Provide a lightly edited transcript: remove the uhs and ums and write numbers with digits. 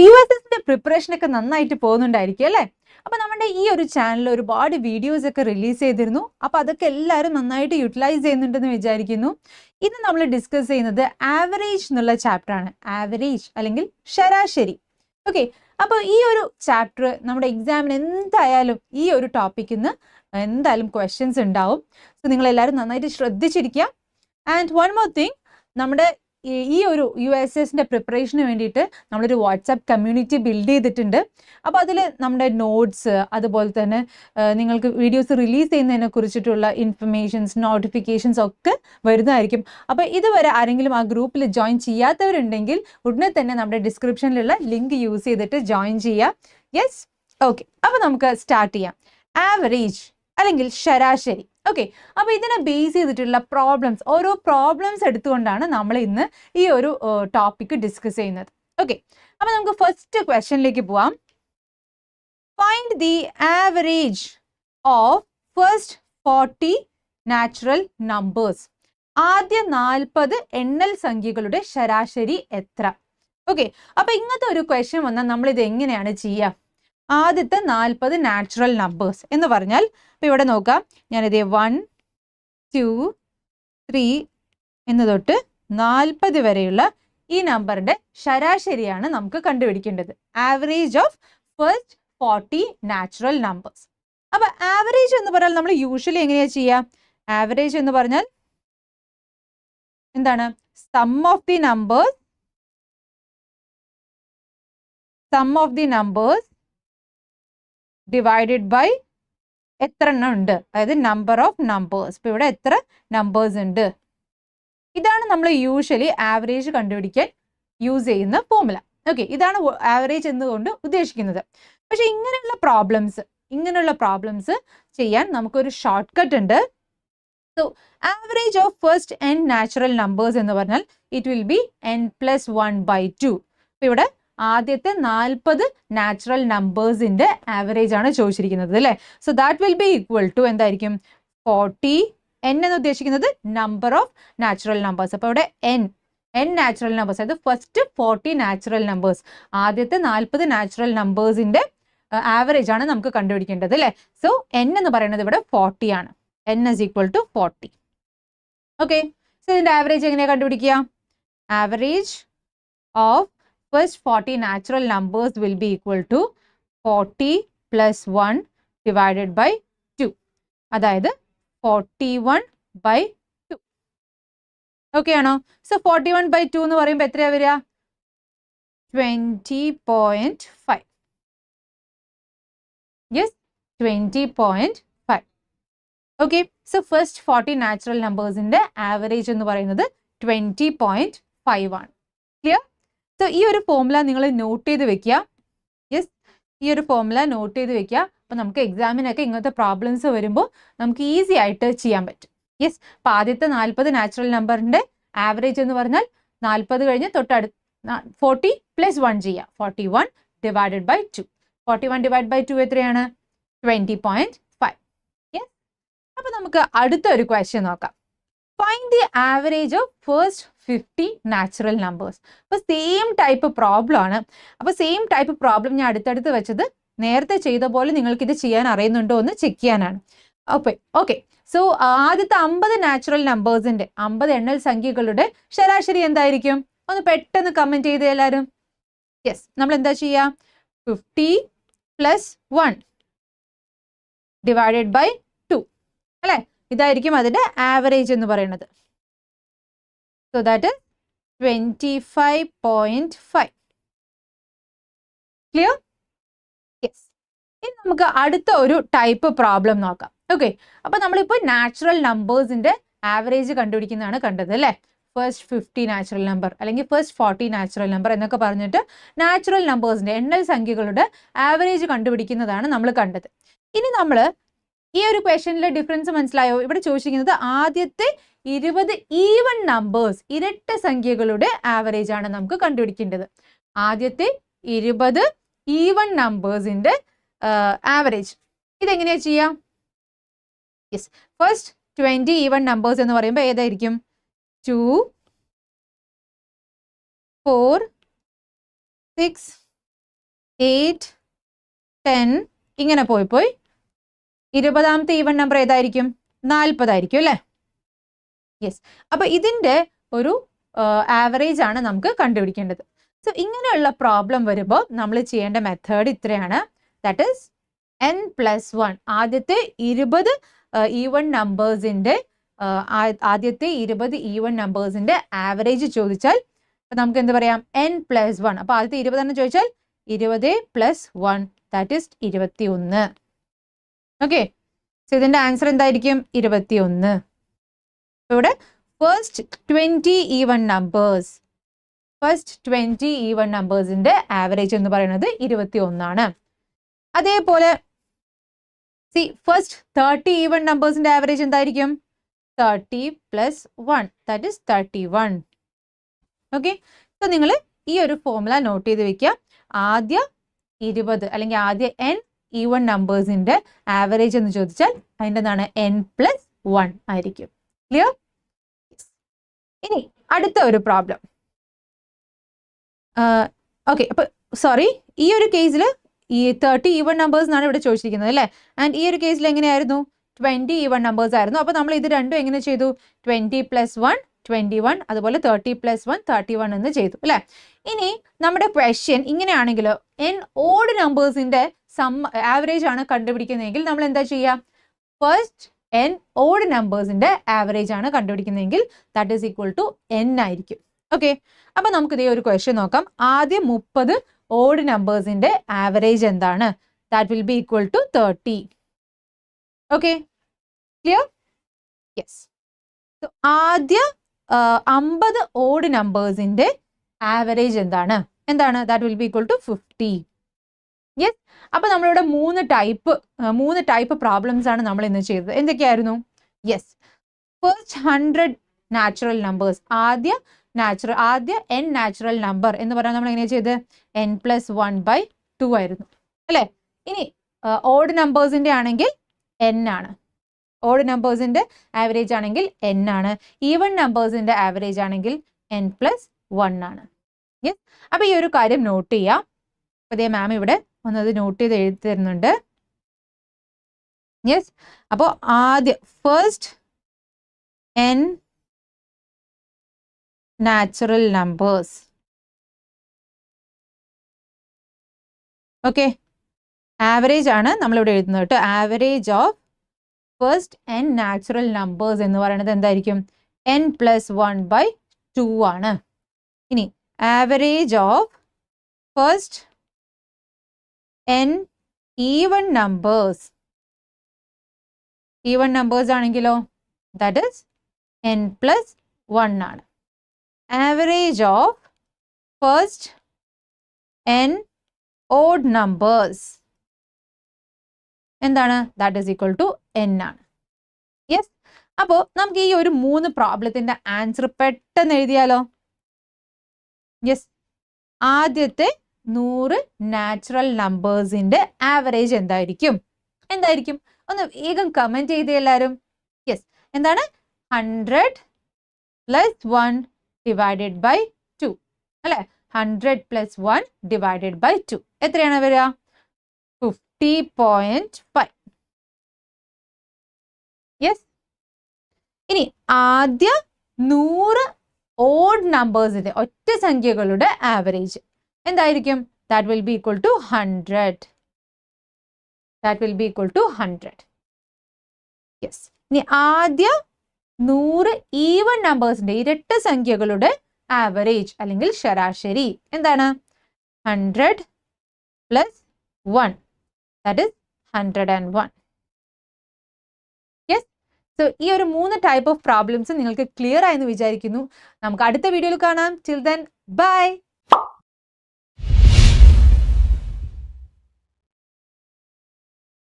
USSന്റെ preparation ഒക്കെ നന്നായിട്ട് പോകുന്നുണ്ടായിരിക്കും അല്ലേ? അപ്പോൾ നമ്മുടെ ഈ ഒരു ചാനലിൽ ഒരുപാട് വീഡിയോസ് ഒക്കെ റിലീസ് ചെയ്തിരുന്നു. അപ്പോൾ അതൊക്കെ എല്ലാവരും നന്നായിട്ട് യൂട്ടിലൈസ് ചെയ്യുന്നുണ്ടെന്ന് വിചാരിക്കുന്നു. ഇന്ന് നമ്മൾ ഡിസ്കസ് ചെയ്യുന്നത് ആവറേജ് എന്നുള്ള ചാപ്റ്റർ ആണ്. ആവറേജ് അല്ലെങ്കിൽ ശരാശരി. ഓക്കെ, അപ്പോൾ ഈ ഒരു ചാപ്റ്റർ നമ്മുടെ എക്സാമിന് എന്തായാലും ഈ ഒരു ടോപ്പിക്കിൽ നിന്ന് എന്തായാലും ക്വസ്റ്റ്യൻസ് ഉണ്ടാവും. സോ നിങ്ങൾ എല്ലാവരും നന്നായിട്ട് ശ്രദ്ധിച്ചിരിക്കുക. ആൻഡ് വൺ മോർ തിങ്, നമ്മുടെ ഈ ഒരു USSന്റെ പ്രിപ്പറേഷന് വേണ്ടിയിട്ട് നമ്മളൊരു വാട്സാപ്പ് കമ്മ്യൂണിറ്റി ബിൽഡ് ചെയ്തിട്ടുണ്ട്. അപ്പോൾ അതിൽ നമ്മുടെ നോട്ട്സ്, അതുപോലെ തന്നെ നിങ്ങൾക്ക് വീഡിയോസ് റിലീസ് ചെയ്യുന്നതിനെ കുറിച്ചിട്ടുള്ള ഇൻഫർമേഷൻസ്, നോട്ടിഫിക്കേഷൻസ് ഒക്കെ വരുന്നതായിരിക്കും. അപ്പോൾ ഇതുവരെ ആരെങ്കിലും ആ ഗ്രൂപ്പിൽ ജോയിൻ ചെയ്യാത്തവരുണ്ടെങ്കിൽ ഉടനെ തന്നെ നമ്മുടെ ഡിസ്ക്രിപ്ഷനിലുള്ള ലിങ്ക് യൂസ് ചെയ്തിട്ട് ജോയിൻ ചെയ്യുക. Yes, okay. അപ്പോൾ നമുക്ക് സ്റ്റാർട്ട് ചെയ്യാം. ആവറേജ് അല്ലെങ്കിൽ ശരാശരി. ഓക്കെ, അപ്പോൾ ഇതിനെ ബേസ് ചെയ്തിട്ടുള്ള പ്രോബ്ലംസ്, ഓരോ പ്രോബ്ലംസ് എടുത്തുകൊണ്ടാണ് നമ്മൾ ഇന്ന് ഈ ഒരു ടോപ്പിക്ക് ഡിസ്കസ് ചെയ്യുന്നത്. ഓക്കെ, അപ്പോൾ നമുക്ക് ഫസ്റ്റ് ക്വസ്റ്റ്യനിലേക്ക് പോവാം. Find the average of first 40 natural numbers. ആദ്യ 40 എണ്ണൽ സംഖ്യകളുടെ ശരാശരി എത്ര? ഓക്കെ, അപ്പോൾ ഇങ്ങനത്തെ ഒരു ക്വസ്റ്റ്യൻ വന്നാൽ നമ്മൾ ഇത് എങ്ങനെയാണ് ചെയ്യുക? ആദ്യത്തെ 40 നാച്ചുറൽ നമ്പേഴ്സ് എന്ന് പറഞ്ഞാൽ, ഇപ്പോൾ ഇവിടെ നോക്കാം, ഞാനിത് 1, 2, 3 എന്ന് തൊട്ട് 40 വരെയുള്ള ഈ നമ്പറിന്റെ ശരാശരിയാണ് നമുക്ക് കണ്ടുപിടിക്കേണ്ടത്. Average of first 40 natural numbers. അപ്പൊ ആവറേജ് എന്ന് പറഞ്ഞാൽ നമ്മൾ യൂഷ്വലി എങ്ങനെയാ ചെയ്യുക? ആവറേജ് എന്ന് പറഞ്ഞാൽ എന്താണ്? Sum of the numbers divided by എത്ര എണ്ണം ഉണ്ട്, അതായത് നമ്പർ ഓഫ് നമ്പേഴ്സ്. ഇപ്പൊ ഇവിടെ എത്ര നമ്പേഴ്സ് ഉണ്ട്, ഇതാണ് നമ്മൾ യൂഷ്വലി ആവറേജ് കണ്ടുപിടിക്കാൻ യൂസ് ചെയ്യുന്ന ഫോർമുല. ഓക്കെ, ഇതാണ് ആവറേജ് എന്നുകൊണ്ട് ഉദ്ദേശിക്കുന്നത്. പക്ഷെ ഇങ്ങനെയുള്ള പ്രോബ്ലംസ് ചെയ്യാൻ നമുക്കൊരു ഷോർട്ട് കട്ട് ഉണ്ട്. So average of first n natural numbers എന്ന് പറഞ്ഞാൽ ഇറ്റ് വിൽ ബി n+1/2. ഇപ്പൊ ഇവിടെ ആദ്യത്തെ 40 നാച്ചുറൽ നമ്പേഴ്സിന്റെ ആവറേജ് ആണ് ചോദിച്ചിരിക്കുന്നത് അല്ലേ? So that will be equal to എന്തായിരിക്കും? 40. n എന്ന് ഉദ്ദേശിക്കുന്നത് നമ്പർ ഓഫ് നാച്ചുറൽ നമ്പേഴ്സ്. അപ്പോൾ ഇവിടെ n നാച്ചുറൽ നമ്പേഴ്സ്, അതായത് ഫസ്റ്റ് 40 നാച്ചുറൽ നമ്പേഴ്സ്, ആദ്യത്തെ 40 നാച്ചുറൽ നമ്പേഴ്സിന്റെ ആവറേജ് ആണ് നമുക്ക് കണ്ടുപിടിക്കേണ്ടത് അല്ലേ? സോ n എന്ന് പറയുന്നത് ഇവിടെ 40 ആണ്. n is equal to 40. Okay, so ഇതിന്റെ ആവറേജ് എങ്ങനെയാണ് കണ്ടുപിടിക്കുക? Average of first 40 natural numbers will be equal to 40 plus 1 divided by 2. അതായത് 41/2. ഓക്കെ ആണോ? സോ 41/2 എന്ന് പറയുമ്പോൾ എത്രയാ വരിക? 20.5. Yes, 20.5. Okay, so first 40 natural നമ്പേഴ്സിന്റെ ആവറേജ് എന്ന് പറയുന്നത് 20.5 ആണ്. ക്ലിയർ? സോ ഈ ഒരു ഫോർമുല നിങ്ങൾ നോട്ട് ചെയ്ത് വെക്കുക. യെസ്, ഈ ഒരു ഫോർമുല നോട്ട് ചെയ്ത് വെക്കുക. അപ്പോൾ നമുക്ക് എക്സാമിനൊക്കെ ഇങ്ങനത്തെ പ്രോബ്ലംസ് വരുമ്പോൾ നമുക്ക് ഈസി ആയിട്ട് ചെയ്യാൻ പറ്റും. യെസ്, അപ്പോൾ ആദ്യത്തെ 40 നാച്ചുറൽ നമ്പറിന്റെ ആവറേജ് എന്ന് പറഞ്ഞാൽ 40 കഴിഞ്ഞ് തൊട്ടടുത്ത് 40 + 1 ചെയ്യുക. 41 ഡിവൈഡഡ് ബൈ 2. 41 ഡിവൈഡ് ബൈ 2 എത്രയാണ്? 20.5. യെസ്, അപ്പോൾ നമുക്ക് അടുത്ത ഒരു ക്വസ്റ്റ്യൻ നോക്കാം. Find the average of first 50 natural numbers. അപ്പോൾ സെയിം ടൈപ്പ് പ്രോബ്ലം ആണ്. അപ്പോൾ സെയിം ടൈപ്പ് പ്രോബ്ലം ഞാൻ അടുത്തടുത്ത് വെച്ചത് നേരത്തെ ചെയ്ത പോലെ നിങ്ങൾക്ക് ഇത് ചെയ്യാൻ അറിയുന്നുണ്ടോ എന്ന് ചെക്ക് ചെയ്യാനാണ്. ഓക്കെ, സോ ആദ്യത്തെ 50 നാച്ചുറൽ നമ്പേഴ്സിന്റെ 50 എണ്ണൽ സംഖ്യകളുടെ ശരാശരി എന്തായിരിക്കും? ഒന്ന് പെട്ടെന്ന് കമന്റ് ചെയ്ത് എല്ലാവരും. യെസ്, നമ്മൾ എന്താ ചെയ്യുക? 50 + 1 ഡിവൈഡഡ് ബൈ 2 അല്ലേ? ഇതായിരിക്കും അതിന്റെ ആവറേജ് എന്ന് പറയുന്നത്. So that is 25.5. Clear? Yes. ഇനി നമുക്ക് അടുത്ത ഒരു ടൈപ്പ് പ്രോബ്ലം നോക്കാം. ഓക്കെ, അപ്പൊ നമ്മളിപ്പോൾ നാച്ചുറൽ നമ്പേഴ്സിന്റെ ആവറേജ് കണ്ടുപിടിക്കുന്നതാണ് കണ്ടത് അല്ലേ? ഫസ്റ്റ് 50 നാച്ചുറൽ നമ്പർ അല്ലെങ്കിൽ ഫസ്റ്റ് 40 നാച്ചുറൽ നമ്പർ എന്നൊക്കെ പറഞ്ഞിട്ട് നാച്ചുറൽ നമ്പേഴ്സിന്റെ എണ്ണൽ സംഖ്യകളുടെ ആവറേജ് കണ്ടുപിടിക്കുന്നതാണ് നമ്മൾ കണ്ടത്. ഇനി നമ്മൾ ഈ ഒരു ക്വസ്റ്റ്യനിലെ ഡിഫറൻസ് മനസ്സിലായോ? ഇവിടെ ചോദിച്ചിരിക്കുന്നത് ആദ്യത്തെ 20 ഈവൻ നമ്പേഴ്സ്, ഇരട്ട സംഖ്യകളുടെ ആവറേജ് ആണ് നമുക്ക് കണ്ടുപിടിക്കേണ്ടത്. ആദ്യത്തെ 20 ഈവൻ നമ്പേഴ്സിന്റെ ആവറേജ് ഇതെങ്ങനെയാ ചെയ്യാം? യെസ്, ഫസ്റ്റ് 20 ഈവൻ നമ്പേഴ്സ് എന്ന് പറയുമ്പോൾ ഏതായിരിക്കും? 2, 4, 6, 8, 10 ഇങ്ങനെ പോയി 20ാമത്തെ ഈവൻ നമ്പർ ഏതായിരിക്കും? 40 ആയിരിക്കും അല്ലേ? യെസ്. അപ്പൊ ഇതിന്റെ ഒരു ആവറേജ് ആണ് നമുക്ക് കണ്ടുപിടിക്കേണ്ടത്. സോ ഇങ്ങനെയുള്ള പ്രോബ്ലം വരുമ്പോൾ നമ്മൾ ചെയ്യേണ്ട മെത്തേഡ് ഇത്രയാണ്. That is n+1. ആദ്യത്തെ 20 ഈവൻ നമ്പേഴ്സിന്റെ ആവറേജ് ചോദിച്ചാൽ നമുക്ക് എന്ത് പറയാം? n+1. അപ്പൊ ആദ്യത്തെ 20 എന്ന് ചോദിച്ചാൽ 20+1 ദാറ്റ് ഈസ് 21. ഓക്കെ. സോ ഇതിന്റെ ആൻസർ എന്തായിരിക്കും? 21. ഇവിടെ ഫസ്റ്റ് 20 ഈവൻ നമ്പേഴ്സിന്റെ ആവറേജ് എന്ന് പറയുന്നത് 21 ആണ്. അതേപോലെ ഫസ്റ്റ് 30 ഈവൻ നമ്പേഴ്സിന്റെ ആവറേജ് എന്തായിരിക്കും? 30+1 ദാറ്റ് ഈസ് 31. ഓക്കെ. സോ നിങ്ങൾ ഈ ഒരു ഫോർമുല നോട്ട് ചെയ്ത് വെക്കുക. ആദ്യ 20 അല്ലെങ്കിൽ ആദ്യ n ഈവൻ നമ്പേഴ്സിന്റെ ആവറേജ് എന്ന് ചോദിച്ചാൽ അതിൻ്റെ എന്താണ്? n+1 ആയിരിക്കും. ക്ലിയർ? ഇനി അടുത്ത ഒരു പ്രോബ്ലം. ഓക്കെ. അപ്പൊ സോറി, ഈ ഒരു കേസിൽ ഈ 30 ഈവൻ നമ്പേഴ്സ് ആണ് ഇവിടെ ചോദിച്ചിരിക്കുന്നത് അല്ലേ? ആൻഡ് ഈ ഒരു കേസിൽ എങ്ങനെയായിരുന്നു? 20 ഈവൻ നമ്പേഴ്സ് ആയിരുന്നു. അപ്പൊ നമ്മൾ ഇത് രണ്ടും എങ്ങനെ ചെയ്തു? 20+1 21, അതുപോലെ 30+1 31 എന്ന് ചെയ്തു അല്ലെ? ഇനി നമ്മുടെ ക്വസ്റ്റ്യൻ ഇങ്ങനെയാണെങ്കിലോ n ഓഡ് നമ്പേഴ്സിന്റെ ആവറേജ് ആണ് കണ്ടുപിടിക്കുന്നതെങ്കിൽ നമ്മൾ എന്താ ചെയ്യുക? ഫസ്റ്റ് n ഓഡ് നമ്പേഴ്സിന്റെ ആവറേജ് ആണ് കണ്ടുപിടിക്കുന്നതെങ്കിൽ that is equal to n ആയിരിക്കും. ഓക്കെ. അപ്പൊ നമുക്ക് ഇതേ ഒരു ക്വസ്റ്റ്യൻ നോക്കാം. ആദ്യം 30 ഓഡ് നമ്പേഴ്സിന്റെ ആവറേജ് എന്താണ്? That will be equal to 30. Okay. Clear? Yes. ആദ്യ 50 ഓഡ് നമ്പേഴ്സിന്റെ ആവറേജ് എന്താണ്? That will be equal to 50. Yes. അപ്പൊ നമ്മളിവിടെ മൂന്ന് ടൈപ്പ് പ്രോബ്ലംസ് ആണ് നമ്മൾ ഇന്ന് ചെയ്തത്. എന്തൊക്കെയായിരുന്നു? യെസ്. First 100 natural numbers. ആദ്യ n നാച്ചുറൽ നമ്പർ എന്ന് പറഞ്ഞാൽ നമ്മൾ എങ്ങനെയാ ചെയ്ത്? n+1/2 ആയിരുന്നു അല്ലെ? ഇനി ഓഡ് നമ്പേഴ്സിന്റെ ആണെങ്കിൽ n ആണ്. ഓഡ് നമ്പേഴ്സിന്റെ ആവറേജ് ആണെങ്കിൽ n ആണ്. ഈവൻ നമ്പേഴ്സിന്റെ ആവറേജ് ആണെങ്കിൽ n+1 ആണ്. യെസ്. അപ്പൊ ഈ ഒരു കാര്യം നോട്ട് ചെയ്യാം. അതേ മാം ഇവിടെ ഒന്നത് നോട്ട് ചെയ്ത് എഴുതി തരുന്നുണ്ട്. യെസ്. അപ്പോൾ ആദ്യം first n natural numbers. Okay. Average ആണ് നമ്മളിവിടെ എഴുതുന്നത് കേട്ടോ. Average of first n natural numbers എന്ന് പറയുന്നത് എന്തായിരിക്കും? n+1/2 ആണ്. ഇനി average of first n even numbers ആണെങ്കിലോ ദാറ്റ് ഈസ് n+1 ആണ്. Average of first n odd numbers എന്താണ്? That is equal to n ആണ്. യെസ്. അപ്പോൾ നമുക്ക് ഈ ഒരു 3 പ്രോബ്ലത്തിന്റെ ആൻസർ പെട്ടെന്ന് എഴുതിയാലോ? യെസ്. ആദ്യത്തെ 100 നാച്ചുറൽ നമ്പേഴ്സിന്റെ ആവറേജ് എന്തായിരിക്കും? ഒന്ന് വേഗം കമന്റ് ചെയ്തേ എല്ലാവരും. യെസ്. എന്താണ്? 100+1 ഡിവൈഡഡ് ബൈ 2 അല്ലെ? 100+1 ഡിവൈഡഡ് ബൈ 2 എത്രയാണ് വരിക? 50.5. യെസ്. ഇനി ആദ്യ 100 ഓഡ് നമ്പേഴ്സിന്റെ ഒറ്റ സംഖ്യകളുടെ ആവറേജ് എന്തായിരിക്കും? That will be equal to 100. Yes. ഇനി ആദ്യ 100 ഈവൻ നമ്പേഴ്സിന്റെ ഇരട്ട സംഖ്യകളുടെ ആവറേജ് അല്ലെങ്കിൽ ശരാശരി എന്താണ്? 100+1 ദാറ്റ് ഈസ് 101. യെസ്. സോ ഈ ഒരു 3 ടൈപ്പ് ഓഫ് പ്രോബ്ലംസ് നിങ്ങൾക്ക് ക്ലിയർ ആയെന്ന് വിചാരിക്കുന്നു. നമുക്ക് അടുത്ത വീഡിയോയിൽ കാണാം. Till then bye.